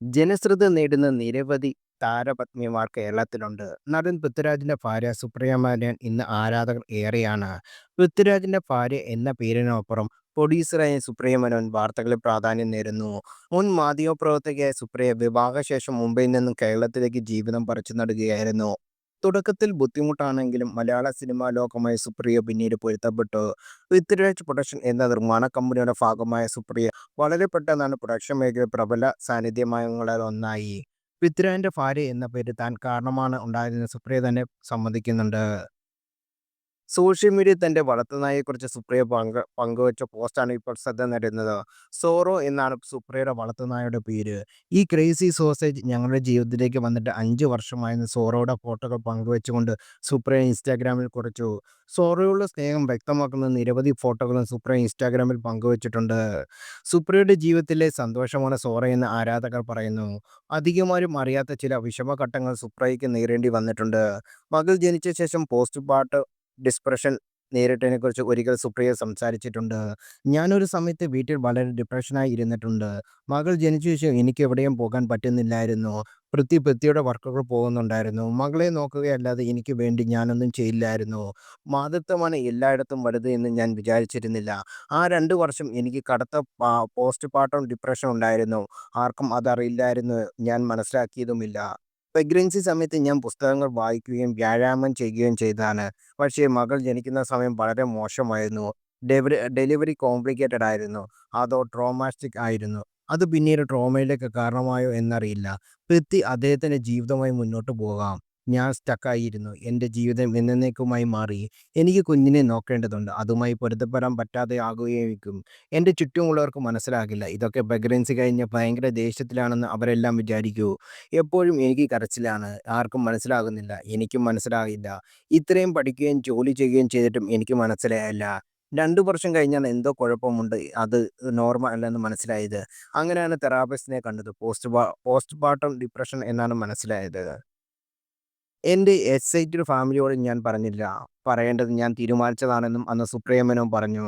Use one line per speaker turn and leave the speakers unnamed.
ജനശ്രദ്ധ നേടുന്ന നിരവധി താരപത്നിമാർ കേരളത്തിലുണ്ട്. നടൻ പൃഥ്വിരാജിന്റെ ഭാര്യ സുപ്രിയ മേനോൻ ഇന്ന് ആരാധകർ ഏറെയാണ്. പൃഥ്വിരാജിന്റെ ഭാര്യ എന്ന പേരിനപ്പുറം പ്രൊഡ്യൂസറായ സുപ്രിയ മേനോൻ വാർത്തകളിൽ പ്രാധാന്യം നേരുന്നു. മുൻ മാധ്യമപ്രവർത്തകയായ സുപ്രിയ വിവാഹശേഷം മുംബൈയിൽ നിന്നും കേരളത്തിലേക്ക് ജീവിതം പറിച്ചു നടുകയായിരുന്നു. തുടക്കത്തിൽ ബുദ്ധിമുട്ടാണെങ്കിലും മലയാള സിനിമാ ലോകവുമായി സുപ്രിയ പിന്നീട് പൊരുത്തപ്പെട്ടു. പൃഥ്വിരാജ് പ്രൊഡക്ഷൻ എന്ന നിർമ്മാണ കമ്പനിയുടെ ഭാഗമായ സുപ്രിയ വളരെ പെട്ടെന്നാണ് പ്രൊഡക്ഷൻ മേഖലയിൽ പ്രബല സാന്നിധ്യങ്ങളിൽ ഒന്നായി. പൃഥ്വിരാജിന്റെ ഭാര്യ എന്ന പേര് താൻ കാരണമാണ് ഉണ്ടായതെന്ന് സുപ്രിയ തന്നെ സമ്മതിക്കുന്നുണ്ട്. സോഷ്യൽ മീഡിയയിൽ തന്റെ വളർത്തുനായെക്കുറിച്ച് സുപ്രിയ പങ്കുവച്ച പോസ്റ്റാണ് ഇപ്പോൾ ശ്രദ്ധ നേടുന്നത്. സോറോ എന്നാണ് സുപ്രിയയുടെ വളർത്തുനായയുടെ പേര്. ഈ ക്രേസി സോസേജ് ഞങ്ങളുടെ ജീവിതത്തിലേക്ക് വന്നിട്ട് 5 വർഷമായെന്ന് സോറോയുടെ ഫോട്ടോകൾ പങ്കുവച്ചുകൊണ്ട് സുപ്രിയ ഇൻസ്റ്റാഗ്രാമിൽ കുറിച്ചു. സോറോയുള്ള സ്നേഹം വ്യക്തമാക്കുന്ന നിരവധി ഫോട്ടോകളും സുപ്രിയ ഇൻസ്റ്റാഗ്രാമിൽ പങ്കുവച്ചിട്ടുണ്ട്. സുപ്രിയയുടെ ജീവിതത്തിലെ സന്തോഷമാണ് സോറയെന്ന് ആരാധകർ പറയുന്നു. അധികമാരും അറിയാത്ത ചില വിഷമഘട്ടങ്ങൾ സുപ്രിയയ്ക്ക് നേരിടേണ്ടി വന്നിട്ടുണ്ട്. മകൾ ജനിച്ച ശേഷം പോസ്റ്റ് പാർട്ട് ഡിപ്രഷൻ നേരിട്ടതിനെക്കുറിച്ച് ഒരിക്കൽ സുപ്രിയ സംസാരിച്ചിട്ടുണ്ട്. "ഞാനൊരു സമയത്ത് വീട്ടിൽ വളരെ ഡിപ്രഷനായി ഇരുന്നിട്ടുണ്ട്. മകൾ ജനിച്ച ശേഷം എനിക്ക് എവിടെയും പോകാൻ പറ്റുന്നില്ലായിരുന്നു. പൃഥ്വിയുടെ വർക്കുകൾ പോകുന്നുണ്ടായിരുന്നു. മകളെ നോക്കുകയല്ലാതെ എനിക്ക് വേണ്ടി ഞാനൊന്നും ചെയ്യില്ലായിരുന്നു. മാതൃത്വമാണ് എല്ലായിടത്തും വലുത് എന്ന് ഞാൻ വിചാരിച്ചിരുന്നില്ല. ആ 2 വർഷം എനിക്ക് കടുത്ത പോസ്റ്റ് പാർട്ടം ഡിപ്രഷൻ ഉണ്ടായിരുന്നു. ആർക്കും അതറിയില്ലായിരുന്നു. ഞാൻ മനസ്സിലാക്കിയതുമില്ല. പ്രഗ്നൻസി സമയത്ത് ഞാൻ പുസ്തകങ്ങൾ വായിക്കുകയും വ്യായാമം ചെയ്യുകയും ചെയ്തതാണ്. പക്ഷേ മകൾ ജനിക്കുന്ന സമയം വളരെ മോശമായിരുന്നു. ഡെലിവറി കോംപ്ലിക്കേറ്റഡ് ആയിരുന്നു. അതോ ട്രോമാറ്റിക് ആയിരുന്നു. അത് പിന്നീട് ട്രോമയിലേക്ക് കാരണമായോ എന്നറിയില്ല. പൃഥ്വി അദ്ദേഹത്തിന്റെ ജീവിതവുമായി മുന്നോട്ട് പോകാം. ഞാൻ സ്റ്റക്കായിരുന്നു. എൻ്റെ ജീവിതം എന്നേക്കുമായി മാറി. എനിക്ക് കുഞ്ഞിനെ നോക്കേണ്ടതുണ്ട്. അതുമായി പൊരുത്തപ്പെടാൻ പറ്റാതെ ആകുകയായിരിക്കും. എൻ്റെ ചുറ്റുമുള്ളവർക്ക് മനസ്സിലാകില്ല. ഇതൊക്കെ പ്രഗ്നൻസി കഴിഞ്ഞ് ഭയങ്കര ദേഷ്യത്തിലാണെന്ന് അവരെല്ലാം വിചാരിക്കൂ. എപ്പോഴും എനിക്ക് കരച്ചിലാണ്. ആർക്കും മനസ്സിലാകുന്നില്ല. എനിക്കും മനസ്സിലാകില്ല. ഇത്രയും പഠിക്കുകയും ജോലി ചെയ്യുകയും ചെയ്തിട്ടും എനിക്ക് മനസ്സിലായില്ല. 2 വർഷം കഴിഞ്ഞാണ് എന്തോ കുഴപ്പമുണ്ട്. അത് നോർമൽ അല്ലെന്ന് മനസ്സിലായത്. അങ്ങനെയാണ് തെറാപ്പിസ്റ്റിനെ കണ്ടത്. പോസ്റ്റ്പാർട്ടം ഡിപ്രഷൻ എന്നാണ് മനസ്സിലായത്. എൻ്റെ എക്സൈറ്റഡ് ഫാമിലിയോട് ഞാൻ പറഞ്ഞില്ല. പറയേണ്ടത് ഞാൻ തീരുമാനിച്ചതാണെന്നും അന്ന് സുപ്രിയ മേനോൻ പറഞ്ഞു.